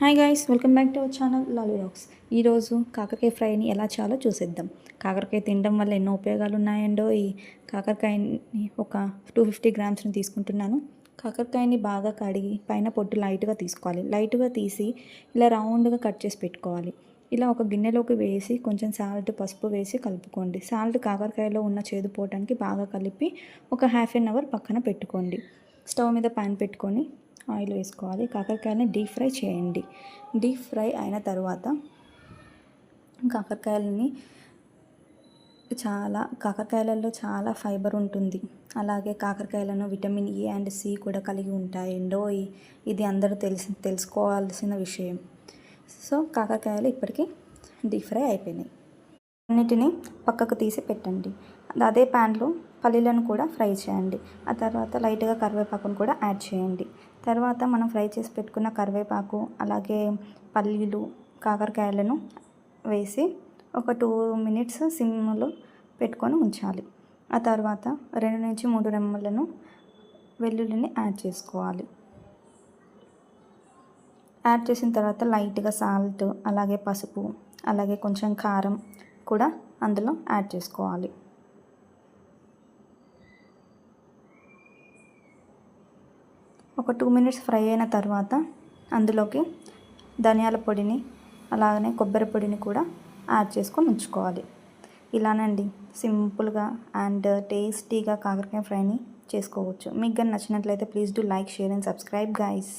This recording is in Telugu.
Hi guys, welcome back to our channel Lali rocks. ఈరోజు కాకరకాయ ఫ్రైని ఎలా చేయాలో చూసేద్దాం. కాకరకాయ తినడం వల్ల ఎన్నో ఉపయోగాలు ఉన్నాయండో. ఈ కాకరకాయని ఒక 250 గ్రామ్స్ని తీసుకుంటున్నాను. కాకరకాయని బాగా కడిగి పైన పొట్టు లైట్గా తీసుకోవాలి. లైట్గా తీసి ఇలా రౌండ్గా కట్ చేసి పెట్టుకోవాలి. ఇలా ఒక గిన్నెలోకి వేసి కొంచెం సాల్ట్, పసుపు వేసి కలుపుకోండి. సాల్ట్ కాకరకాయలో ఉన్న చేదు పోవటానికి బాగా కలిపి ఒక హాఫ్ అన్ అవర్ పక్కన పెట్టుకోండి. స్టవ్ మీద ప్యాన్ పెట్టుకొని ఆయిల్ వేసుకోవాలి. కాకరకాయలని డీప్ ఫ్రై చేయండి. డీప్ ఫ్రై అయిన తర్వాత కాకరకాయలలో చాలా ఫైబర్ ఉంటుంది. అలాగే కాకరకాయలను విటమిన్ E అండ్ C కూడా కలిగి ఉంటాయండో. ఇది అందరూ తెలుసుకోవాల్సిన విషయం. సో కాకరకాయలు ఇప్పటికీ డీప్ ఫ్రై అయిపోయినాయి. అన్నిటినీ పక్కకు తీసి పెట్టండి. అదే ప్యాన్లో పల్లీలను కూడా ఫ్రై చేయండి. ఆ తర్వాత లైట్గా కరివేపాకును కూడా యాడ్ చేయండి. తర్వాత మనం ఫ్రై చేసి పెట్టుకున్న కరివేపాకు, అలాగే పల్లీలు, కాకరకాయలను వేసి ఒక 2 మినిట్స్ సిమ్లో పెట్టుకొని ఉంచాలి. ఆ తర్వాత 2 నుంచి 3 రెమ్మలను వెల్లుల్లిని యాడ్ చేసుకోవాలి. యాడ్ చేసిన తర్వాత లైట్గా సాల్ట్, అలాగే పసుపు, అలాగే కొంచెం కారం కూడా అందులో యాడ్ చేసుకోవాలి. ఒక 2 మినిట్స్ ఫ్రై అయిన తర్వాత అందులోకి ధనియాల పొడిని, అలాగనే కొబ్బరి పొడిని కూడా యాడ్ చేసుకొని ఉంచుకోవాలి. ఇలానండి సింపుల్గా అండ్ టేస్టీగా కాకరకాయ ఫ్రైని చేసుకోవచ్చు. మీకు కానీ నచ్చినట్లయితే please do like, share and subscribe guys.